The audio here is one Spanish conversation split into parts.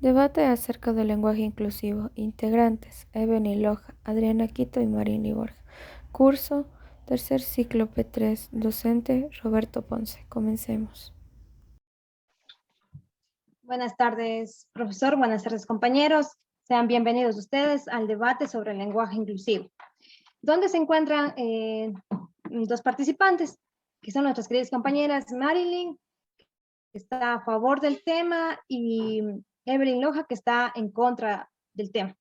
Debate acerca del lenguaje inclusivo. Integrantes: Evelyn Loja, Adriana Quito y Marini Borja. Curso, tercer ciclo P3. Docente, Roberto Ponce. Comencemos. Buenas tardes, profesor. Buenas tardes, compañeros. Sean bienvenidos ustedes al debate sobre el lenguaje inclusivo, donde se encuentran dos participantes, que son nuestras queridas compañeras Marilyn, que está a favor del tema, y Evelyn Loja, que está en contra del tema.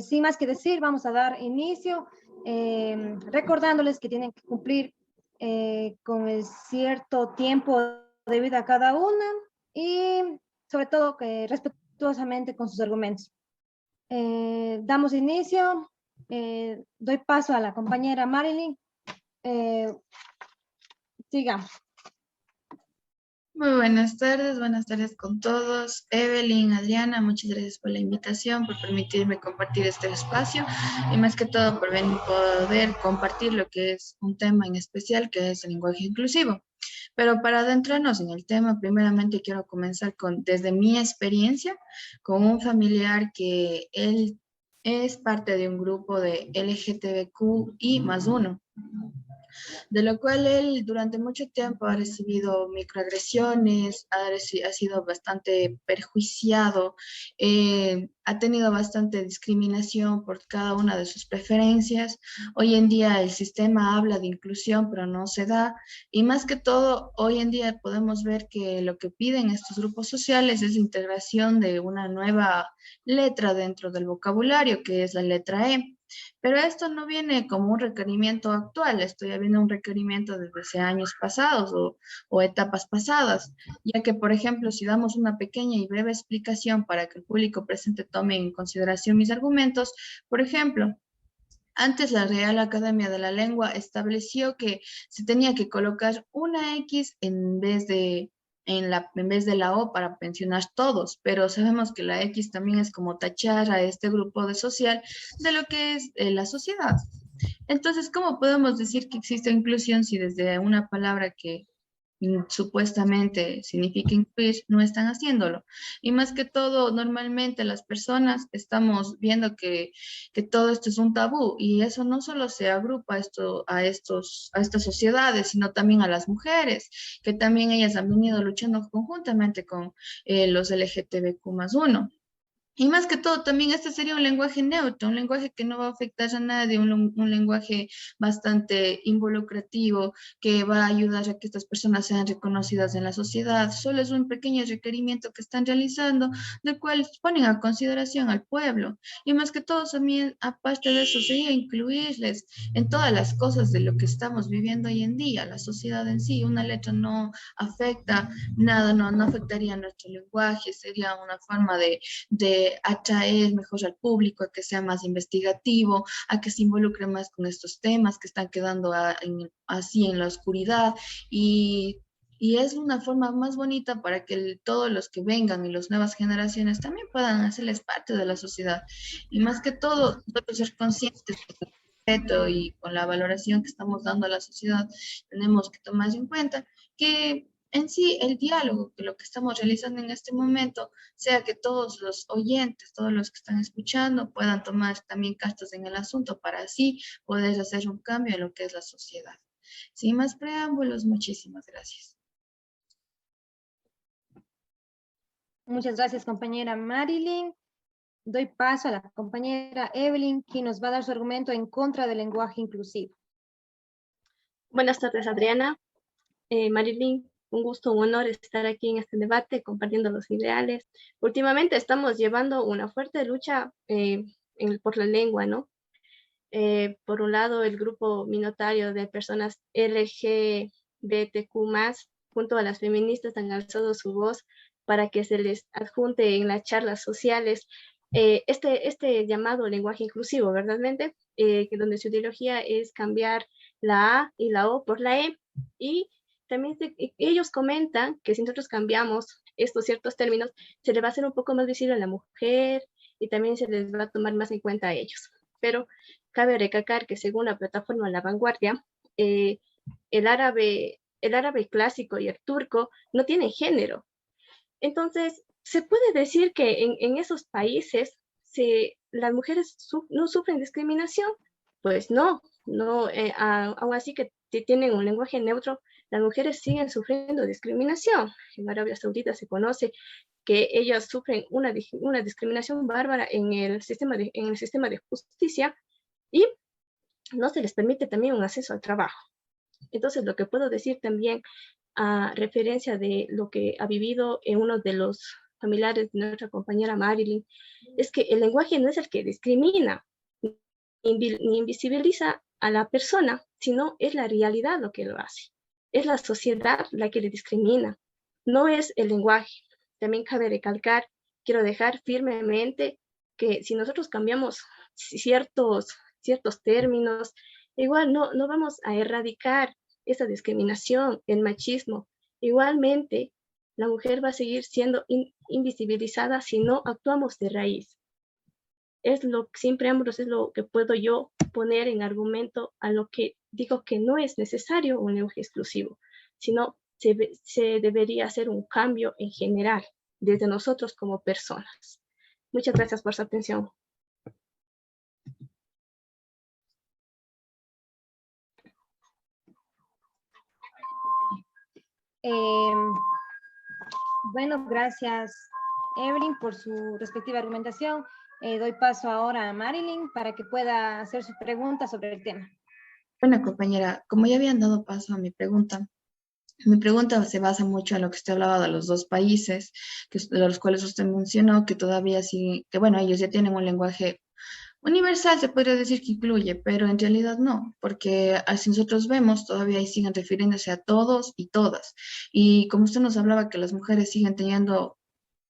Sin más que decir, vamos a dar inicio, recordándoles que tienen que cumplir con el cierto tiempo de vida a cada una y sobre todo respetuosamente con sus argumentos. Damos inicio, doy paso a la compañera Marilyn. Sigamos. Muy buenas tardes con todos. Evelyn, Adriana, muchas gracias por la invitación, por permitirme compartir este espacio y más que todo por poder compartir lo que es un tema en especial que es el lenguaje inclusivo. Pero para adentrarnos en el tema, primeramente quiero comenzar desde mi experiencia con un familiar que él es parte de un grupo de LGTBQ y +1, de lo cual él durante mucho tiempo ha recibido microagresiones, ha sido bastante perjuiciado, ha tenido bastante discriminación por cada una de sus preferencias. Hoy en día el sistema habla de inclusión, pero no se da. Y más que todo, hoy en día podemos ver que lo que piden estos grupos sociales es la integración de una nueva letra dentro del vocabulario, que es la letra E. Pero esto no viene como un requerimiento actual, esto ya viene un requerimiento desde hace años pasados o etapas pasadas, ya que, por ejemplo, si damos una pequeña y breve explicación para que el público presente tome en consideración mis argumentos, por ejemplo, antes la Real Academia de la Lengua estableció que se tenía que colocar una X en vez de la O para mencionar todos, pero sabemos que la X también es como tachar a este grupo de social de lo que es la sociedad. Entonces, ¿cómo podemos decir que existe inclusión si desde una palabra que supuestamente significa incluir, no están haciéndolo? Y más que todo, normalmente las personas estamos viendo que todo esto es un tabú y eso no solo se agrupa a estas sociedades, sino también a las mujeres, que también ellas han venido luchando conjuntamente con los LGTBQ+1. Y más que todo, también este sería un lenguaje neutro, un lenguaje que no va a afectar a nadie, un lenguaje bastante involucrativo, que va a ayudar a que estas personas sean reconocidas en la sociedad. Solo es un pequeño requerimiento que están realizando, del cual ponen a consideración al pueblo. Y más que todo, también, aparte de eso, sería incluirles en todas las cosas de lo que estamos viviendo hoy en día, la sociedad en sí. Una letra no afecta nada, no afectaría nuestro lenguaje, sería una forma de atraer mejor al público, a que sea más investigativo, a que se involucre más con estos temas que están quedando así en la oscuridad y es una forma más bonita para que todos los que vengan y las nuevas generaciones también puedan hacerles parte de la sociedad. Y más que todo, nosotros ser conscientes del respeto y con la valoración que estamos dando a la sociedad, tenemos que tomar en cuenta que en sí el diálogo, que lo que estamos realizando en este momento, sea que todos los oyentes, todos los que están escuchando, puedan tomar también cartas en el asunto para así poder hacer un cambio en lo que es la sociedad. Sin más preámbulos, muchísimas gracias. Muchas gracias, compañera Marilyn. Doy paso a la compañera Evelyn, quien nos va a dar su argumento en contra del lenguaje inclusivo. Buenas tardes, Adriana. Marilyn, un gusto, un honor estar aquí en este debate compartiendo los ideales. Últimamente estamos llevando una fuerte lucha por la lengua, ¿no? Por un lado, el grupo minoritario de personas LGBTQ+, junto a las feministas, han alzado su voz para que se les adjunte en las charlas sociales este llamado lenguaje inclusivo, ¿verdadmente? Que donde su ideología es cambiar la A y la O por la E, y también ellos comentan que si nosotros cambiamos estos ciertos términos, se le va a hacer un poco más visible a la mujer y también se les va a tomar más en cuenta a ellos. Pero cabe recalcar que según la plataforma La Vanguardia, el árabe clásico y el turco no tienen género. Entonces, se puede decir que en esos países las mujeres no sufren discriminación. Pues no, no, aún así que tienen un lenguaje neutro, las mujeres siguen sufriendo discriminación. En Arabia Saudita se conoce que ellas sufren una discriminación bárbara en el sistema de justicia, y no se les permite también un acceso al trabajo. Entonces, lo que puedo decir también a referencia de lo que ha vivido en uno de los familiares de nuestra compañera Marilyn, es que el lenguaje no es el que discrimina ni invisibiliza a la persona, sino es la realidad lo que lo hace. Es la sociedad la que le discrimina, no es el lenguaje. También cabe recalcar, quiero dejar firmemente que si nosotros cambiamos ciertos términos, igual no vamos a erradicar esa discriminación, el machismo. Igualmente, la mujer va a seguir siendo invisibilizada si no actuamos de raíz. Sin preámbulos, es lo que puedo yo poner en argumento a lo que digo que no es necesario un lenguaje exclusivo, sino se debería hacer un cambio en general desde nosotros como personas. Muchas gracias por su atención. Bueno, gracias Evelyn por su respectiva argumentación. Doy paso ahora a Marilyn para que pueda hacer sus preguntas sobre el tema. Bueno, compañera, como ya habían dado paso a mi pregunta se basa mucho en lo que usted hablaba de los dos países, de los cuales usted mencionó que todavía sí, que bueno, ellos ya tienen un lenguaje universal, se podría decir que incluye, pero en realidad no, porque así nosotros vemos, todavía ahí siguen refiriéndose a todos y todas. Y como usted nos hablaba que las mujeres siguen teniendo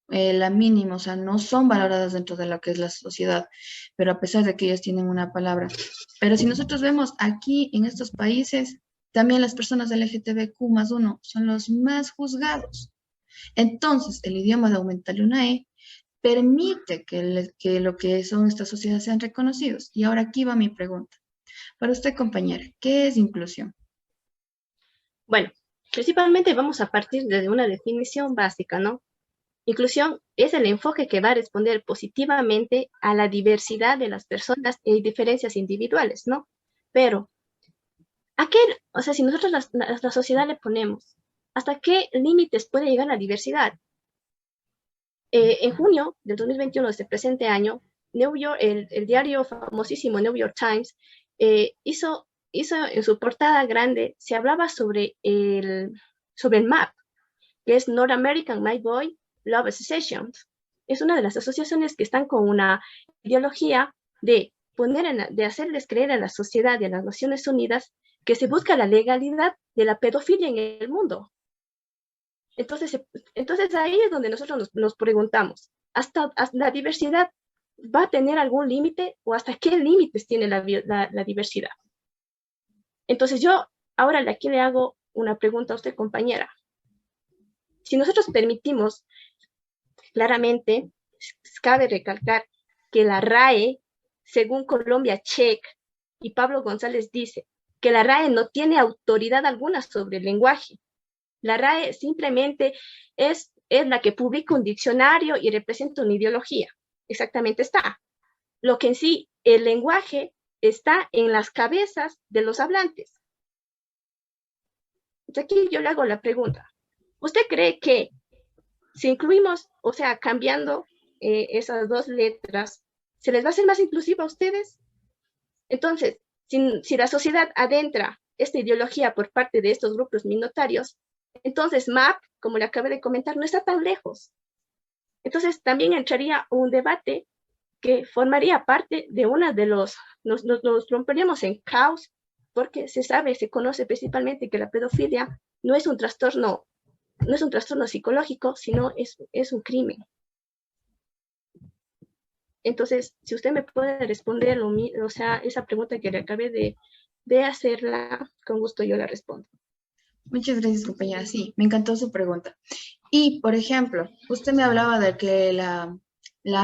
la mínima, o sea, no son valoradas dentro de lo que es la sociedad, pero a pesar de que ellas tienen una palabra. Pero si nosotros vemos aquí en estos países, también las personas LGTBQ+1 son los más juzgados. Entonces, el idioma de aumentarle una E permite que lo que son estas sociedades sean reconocidos. Y ahora aquí va mi pregunta. Para usted, compañera, ¿qué es inclusión? Bueno, principalmente vamos a partir de una definición básica, ¿no? Inclusión es el enfoque que va a responder positivamente a la diversidad de las personas y diferencias individuales, ¿no? Pero, o sea, si nosotros la sociedad le ponemos, ¿hasta qué límites puede llegar la diversidad? En junio del 2021, de este presente año, New York, el diario famosísimo New York Times, hizo en su portada grande, se hablaba sobre el MAP, que es North American My Boy Love Association. Es una de las asociaciones que están con una ideología de hacerles creer a la sociedad y a las Naciones Unidas que se busca la legalidad de la pedofilia en el mundo. Entonces ahí es donde nosotros nos preguntamos, ¿hasta la diversidad va a tener algún límite o hasta qué límites tiene la diversidad? Entonces yo ahora aquí le hago una pregunta a usted, compañera. Si nosotros permitimos, claramente, cabe recalcar que la RAE, según Colombia Check y Pablo González dice, que la RAE no tiene autoridad alguna sobre el lenguaje. La RAE simplemente es la que publica un diccionario y representa una ideología. Exactamente está. Lo que en sí, el lenguaje está en las cabezas de los hablantes. Entonces aquí yo le hago la pregunta. ¿Usted cree que si incluimos, o sea, cambiando esas dos letras, ¿se les va a hacer más inclusivo a ustedes? Entonces, si la sociedad adentra esta ideología por parte de estos grupos minoritarios, entonces MAP, como le acabé de comentar, no está tan lejos. Entonces también entraría un debate que formaría parte de una de nos romperíamos en caos, porque se conoce principalmente que la pedofilia no es un trastorno psicológico, sino es un crimen. Entonces, si usted me puede responder, o sea, esa pregunta que le acabé de hacerla, con gusto yo la respondo. Muchas gracias, compañera. Sí, me encantó su pregunta. Y, por ejemplo, usted me hablaba de que la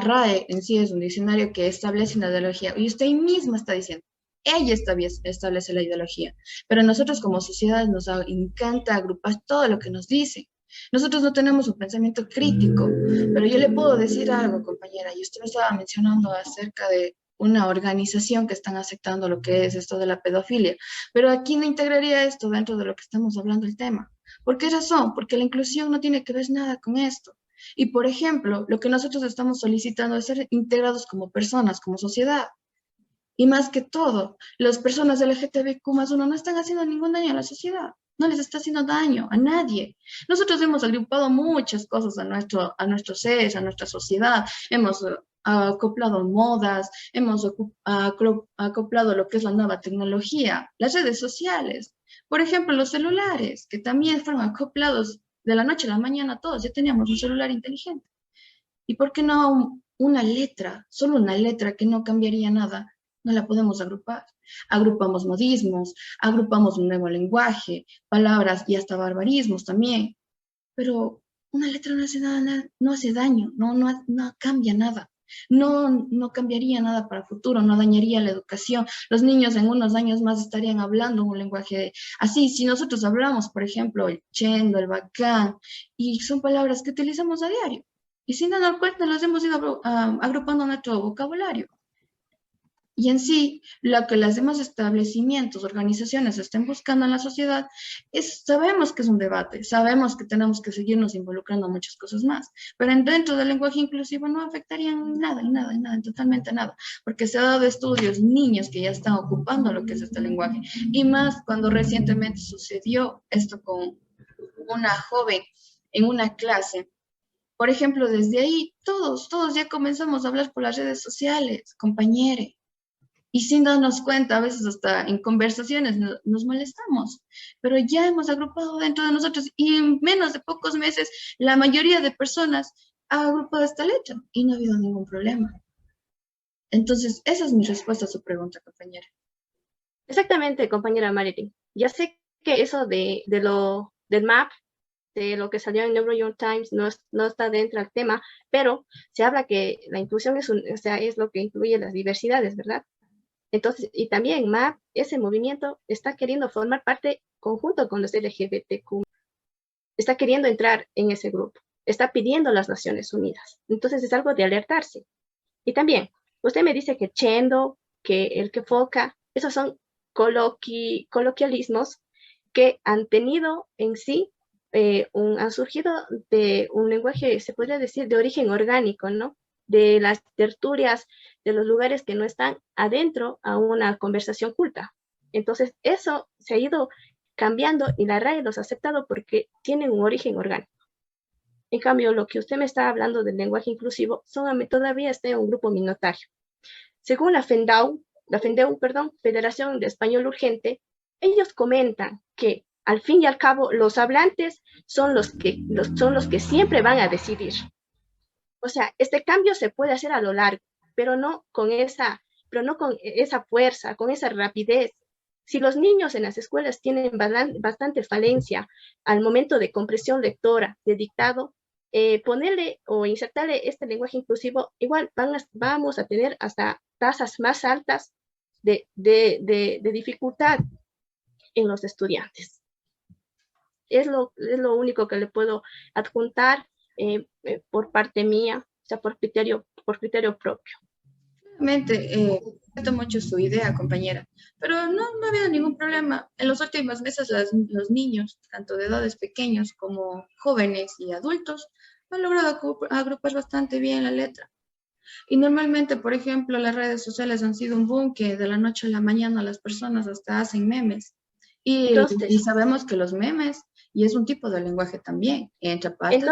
RAE en sí es un diccionario que establece una ideología, y usted misma está diciendo, ella establece la ideología, pero nosotros como sociedad nos encanta agrupar todo lo que nos dice. Nosotros no tenemos un pensamiento crítico, pero yo le puedo decir algo, compañera, y usted me estaba mencionando acerca de una organización que están aceptando lo que es esto de la pedofilia, pero aquí no integraría esto dentro de lo que estamos hablando el tema. ¿Por qué razón? Porque la inclusión no tiene que ver nada con esto. Y, por ejemplo, lo que nosotros estamos solicitando es ser integrados como personas, como sociedad. Y más que todo, las personas LGTBQ+1 no están haciendo ningún daño a la sociedad. No les está haciendo daño a nadie. Nosotros hemos agrupado muchas cosas a nuestro ser, a nuestra sociedad. Hemos acoplado modas, hemos acoplado lo que es la nueva tecnología, las redes sociales. Por ejemplo, los celulares, que también fueron acoplados de la noche a la mañana todos. Ya teníamos un celular inteligente. ¿Y por qué no una letra, solo una letra que no cambiaría nada? No la podemos agrupar. Agrupamos modismos, agrupamos un nuevo lenguaje, palabras y hasta barbarismos también. Pero una letra no hace nada, no hace daño, no cambia nada. No cambiaría nada para el futuro, no dañaría la educación. Los niños en unos años más estarían hablando un lenguaje así. Si nosotros hablamos, por ejemplo, el chendo, el bacán, y son palabras que utilizamos a diario. Y sin darnos cuenta, las hemos ido agrupando a nuestro vocabulario. Y en sí, lo que los demás establecimientos, organizaciones estén buscando en la sociedad, sabemos que es un debate, sabemos que tenemos que seguirnos involucrando en muchas cosas más, pero dentro del lenguaje inclusivo no afectarían nada, totalmente nada, porque se ha dado estudios, niños que ya están ocupando lo que es este lenguaje, y más cuando recientemente sucedió esto con una joven en una clase. Por ejemplo, desde ahí, todos ya comenzamos a hablar por las redes sociales, compañeros. Y sin darnos cuenta, a veces hasta en conversaciones nos molestamos, pero ya hemos agrupado dentro de nosotros y en menos de pocos meses la mayoría de personas ha agrupado esta letra y no ha habido ningún problema. Entonces, esa es mi respuesta a su pregunta, compañera. Exactamente, compañera Marilyn. Ya sé que eso del MAP, de lo que salió en New York Times, no está dentro del tema, pero se habla que la inclusión es lo que incluye las diversidades, ¿verdad? Entonces, y también MAP, ese movimiento está queriendo formar parte conjunto con los LGBTQ, está queriendo entrar en ese grupo, está pidiendo a las Naciones Unidas. Entonces es algo de alertarse. Y también, usted me dice que chendo, que el que foca, esos son coloquialismos que han tenido en sí, han surgido de un lenguaje, se podría decir, de origen orgánico, ¿no? De las tertulias, de los lugares que no están adentro a una conversación culta. Entonces, eso se ha ido cambiando y la RAE los ha aceptado porque tienen un origen orgánico. En cambio, lo que usted me está hablando del lenguaje inclusivo todavía está en un grupo minoritario. Según la FENDEU, Federación de Español Urgente, ellos comentan que al fin y al cabo los hablantes son los que siempre van a decidir. O sea, este cambio se puede hacer a lo largo, pero no con esa fuerza, con esa rapidez. Si los niños en las escuelas tienen bastante falencia al momento de comprensión lectora, de dictado, ponerle o insertarle este lenguaje inclusivo, igual vamos a tener hasta tasas más altas de dificultad en los estudiantes. Es lo único que le puedo adjuntar por parte mía, o sea, por criterio propio. Realmente, respeto mucho su idea, compañera, pero no ha habido ningún problema. En los últimos meses los niños, tanto de edades pequeños como jóvenes y adultos, han logrado agrupar bastante bien la letra. Y normalmente, por ejemplo, las redes sociales han sido un boom que de la noche a la mañana las personas hasta hacen memes. Y sabemos que los memes, y es un tipo de lenguaje también, entra parte.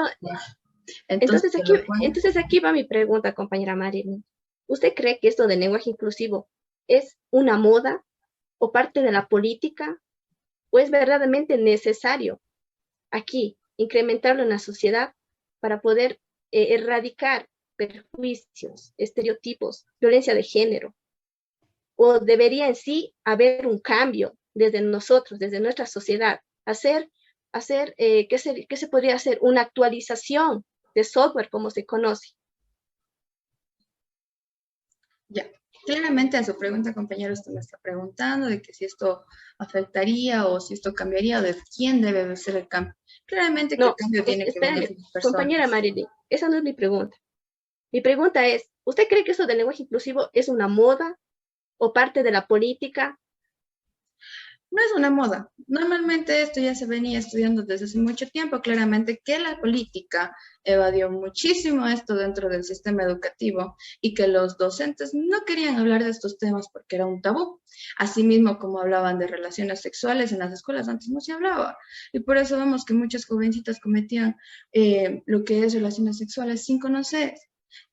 Entonces aquí va mi pregunta, compañera Marilyn. ¿Usted cree que esto del lenguaje inclusivo es una moda o parte de la política? ¿O es verdaderamente necesario aquí incrementarlo en la sociedad para poder erradicar prejuicios, estereotipos, violencia de género? ¿O debería en sí haber un cambio desde nosotros, desde nuestra sociedad? ¿Qué se podría hacer? Una actualización de software como se conoce. Ya, Claramente a su pregunta, compañero, usted me está preguntando de que si esto afectaría o si esto cambiaría, o de quién debe de ser el cambio. Claramente que el No, cambio tiene que venir espérame, de las personas. compañera Marilyn, esa no es mi pregunta. Mi pregunta es, ¿usted cree que eso del lenguaje inclusivo es una moda o parte de la política? No es una moda. Normalmente esto ya se venía estudiando desde hace mucho tiempo. Claramente que la política evadió muchísimo esto dentro del sistema educativo y que los docentes no querían hablar de estos temas porque era un tabú. Asimismo, como hablaban de relaciones sexuales en las escuelas, antes no se hablaba. Y por eso vemos que muchas jovencitas cometían lo que es relaciones sexuales sin conocer.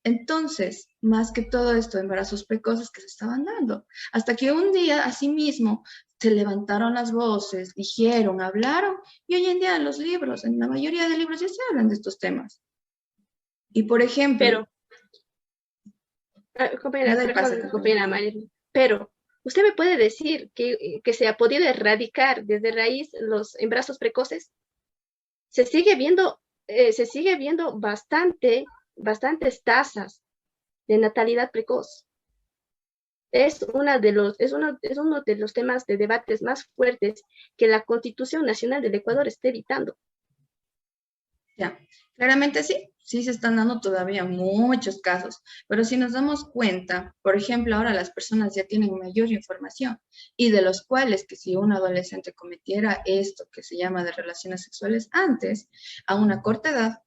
Entonces, más que todo esto, embarazos precoces que se estaban dando. Hasta que un día, asimismo, se levantaron las voces, dijeron, hablaron, y hoy en día en los libros, en la mayoría de libros ya se hablan de estos temas. Y por ejemplo, Pero, compañera, nada pasa, perdón, compañera Marilyn, pero ¿usted me puede decir que se ha podido erradicar desde raíz los embarazos precoces? Se sigue viendo bastantes tasas de natalidad precoz. Es uno de los temas de debates más fuertes que la Constitución Nacional del Ecuador está evitando. ya, claramente sí se están dando todavía muchos casos, pero si nos damos cuenta, por ejemplo, ahora las personas ya tienen mayor información y de los cuales que si un adolescente cometiera esto que se llama de relaciones sexuales antes, a una corta edad,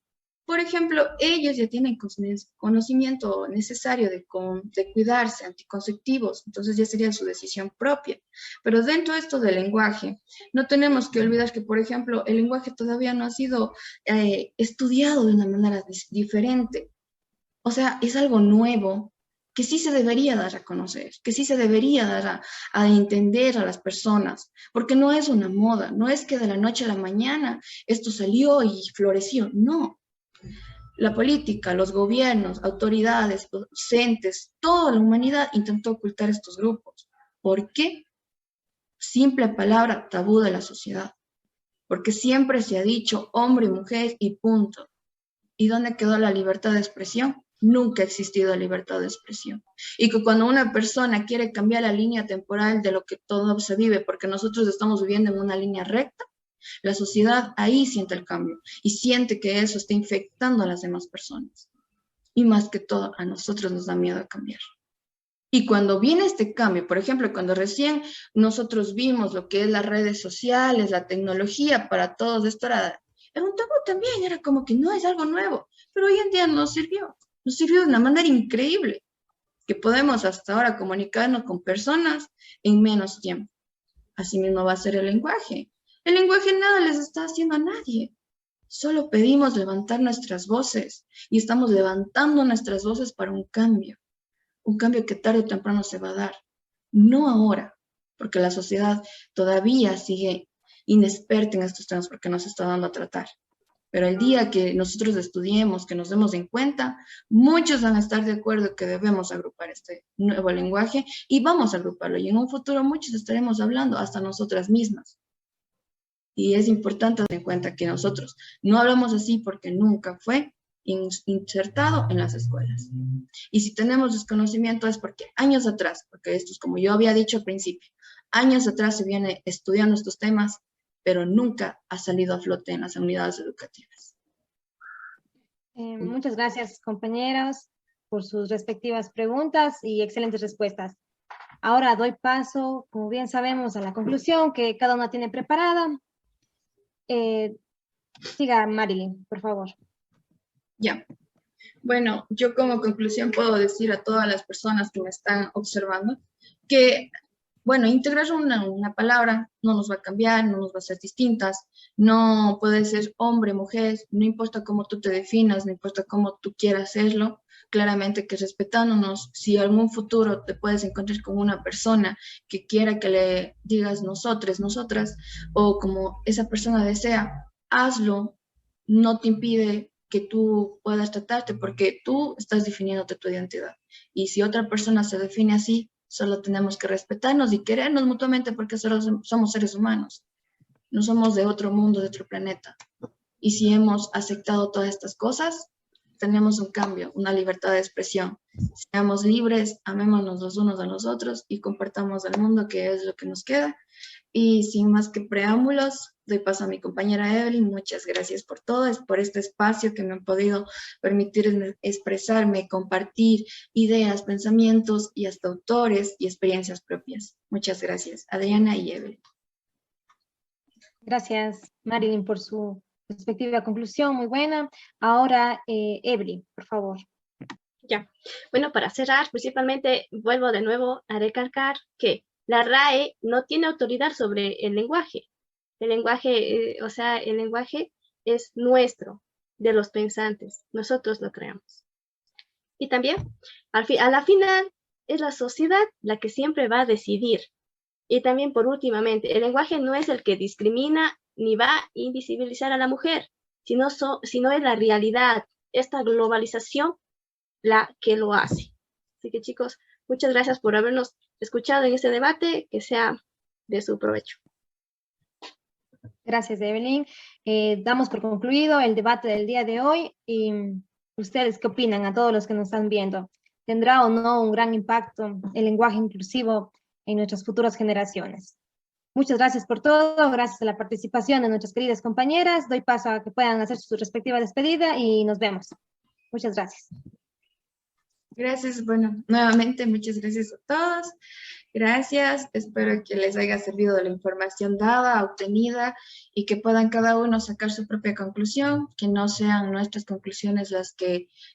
por ejemplo, ellos ya tienen conocimiento necesario de cuidarse, anticonceptivos, entonces ya sería su decisión propia. Pero dentro de esto del lenguaje, no tenemos que olvidar que, por ejemplo, el lenguaje todavía no ha sido estudiado de una manera diferente. O sea, es algo nuevo que sí se debería dar a conocer, que sí se debería dar a entender a las personas, porque no es una moda, no es que de la noche a la mañana esto salió y floreció, no. La política, los gobiernos, autoridades, docentes, toda la humanidad intentó ocultar estos grupos. ¿Por qué? Simple palabra, tabú de la sociedad. Porque siempre se ha dicho hombre y mujer y punto. ¿Y dónde quedó la libertad de expresión? Nunca ha existido libertad de expresión. Y que cuando una persona quiere cambiar la línea temporal de lo que todo se vive, porque nosotros estamos viviendo en una línea recta, la sociedad ahí siente el cambio y siente que eso está infectando a las demás personas. Y más que todo, a nosotros nos da miedo cambiar. Y cuando viene este cambio, por ejemplo, cuando recién nosotros vimos lo que es las redes sociales, la tecnología para todos, esto era un tabú también, era como que no es algo nuevo, pero hoy en día nos sirvió de una manera increíble, que podemos hasta ahora comunicarnos con personas en menos tiempo. Así mismo va a ser el lenguaje. El lenguaje nada les está haciendo a nadie. Solo pedimos levantar nuestras voces y estamos levantando nuestras voces para un cambio que tarde o temprano se va a dar. No ahora, porque la sociedad todavía sigue inexperta en estos temas porque nos está dando a tratar. Pero el día que nosotros estudiemos, que nos demos en cuenta, muchos van a estar de acuerdo que debemos agrupar este nuevo lenguaje y vamos a agruparlo. Y en un futuro muchos estaremos hablando hasta nosotras mismas. Y es importante tener en cuenta que nosotros no hablamos así porque nunca fue insertado en las escuelas. Y si tenemos desconocimiento es porque años atrás, porque esto es como yo había dicho al principio, años atrás se viene estudiando estos temas, pero nunca ha salido a flote en las unidades educativas. Muchas gracias, compañeros, por sus respectivas preguntas y excelentes respuestas. Ahora doy paso, como bien sabemos, a la conclusión que cada una tiene preparada. Siga, Marilyn, por favor. Ya. Bueno, yo como conclusión puedo decir a todas las personas que me están observando que, bueno, integrar una palabra no nos va a cambiar, no nos va a ser distintas, no puede ser hombre, mujer, no importa cómo tú te definas, no importa cómo tú quieras hacerlo, claramente que respetándonos, si en algún futuro te puedes encontrar con una persona que quiera que le digas nosotros, nosotras, o como esa persona desea, hazlo, no te impide que tú puedas tratarte porque tú estás definiéndote tu identidad. Y si otra persona se define así, solo tenemos que respetarnos y querernos mutuamente porque solo somos seres humanos. No somos de otro mundo, de otro planeta. Y si hemos aceptado todas estas cosas, tenemos un cambio, una libertad de expresión. Seamos libres, amémonos los unos a los otros y compartamos el mundo, que es lo que nos queda. Y sin más que preámbulos, doy paso a mi compañera Evelyn. Muchas gracias por todo, es por este espacio que me han podido permitir expresarme, compartir ideas, pensamientos y hasta autores y experiencias propias. Muchas gracias, Adriana y Evelyn. Gracias, Marilyn, por su respectiva conclusión, muy buena. Ahora, Evelyn, por favor. Ya, bueno, para cerrar, principalmente vuelvo de nuevo a recalcar que la RAE no tiene autoridad sobre el lenguaje. El lenguaje, el lenguaje es nuestro, de los pensantes. Nosotros lo creamos. Y también, a la final, es la sociedad la que siempre va a decidir. Y también, por últimamente, el lenguaje no es el que discrimina ni va a invisibilizar a la mujer, sino es la realidad, esta globalización la que lo hace. Así que, chicos, muchas gracias por habernos escuchado en este debate, que sea de su provecho. Gracias, Evelyn. Damos por concluido el debate del día de hoy. Y ¿ustedes qué opinan, a todos los que nos están viendo? ¿Tendrá o no un gran impacto el lenguaje inclusivo en nuestras futuras generaciones? Muchas gracias por todo, gracias a la participación de nuestras queridas compañeras. Doy paso a que puedan hacer su respectiva despedida y nos vemos. Muchas gracias. Gracias, bueno, nuevamente muchas gracias a todos. Gracias, espero que les haya servido de la información dada, obtenida, y que puedan cada uno sacar su propia conclusión, que no sean nuestras conclusiones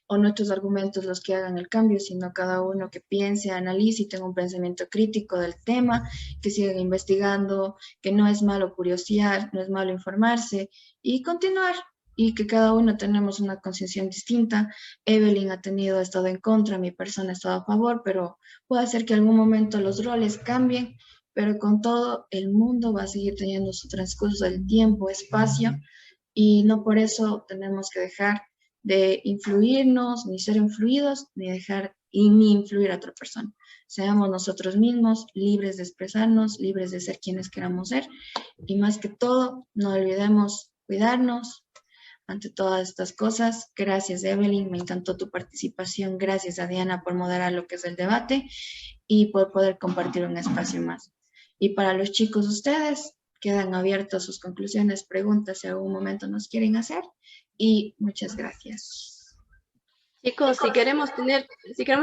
o nuestros argumentos los que hagan el cambio, sino cada uno que piense, analice y tenga un pensamiento crítico del tema, que sigan investigando, que no es malo curiosear, no es malo informarse y continuar. Y que cada uno tenemos una concepción distinta. Evelyn ha estado en contra, mi persona ha estado a favor, pero puede ser que en algún momento los roles cambien, pero con todo el mundo va a seguir teniendo su transcurso del tiempo, espacio, y no por eso tenemos que dejar de influirnos, ni ser influidos, ni influir a otra persona. Seamos nosotros mismos libres de expresarnos, libres de ser quienes queramos ser, y más que todo, no olvidemos cuidarnos. Ante todas estas cosas, gracias Evelyn, me encantó tu participación, gracias a Diana por moderar lo que es el debate y por poder compartir un espacio más. Y para los chicos, ustedes quedan abiertos sus conclusiones, preguntas si algún momento nos quieren hacer, y muchas gracias. Chicos, si queremos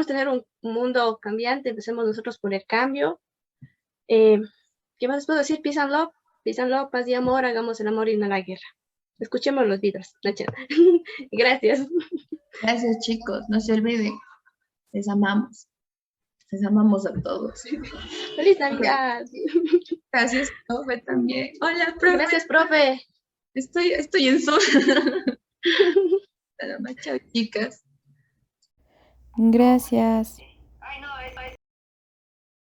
tener un mundo cambiante, empecemos nosotros por el cambio. ¿Qué más puedo decir? Peace and love, paz y amor, hagamos el amor y no la guerra. Escuchemos los Beatles. Gracias. Gracias, chicos. No se olviden. Les amamos. Les amamos a todos. ¡Feliz Navidad! Gracias, profe, también. Hola, profe. Gracias, profe. Estoy en Zoom. Chao, chicas. Gracias.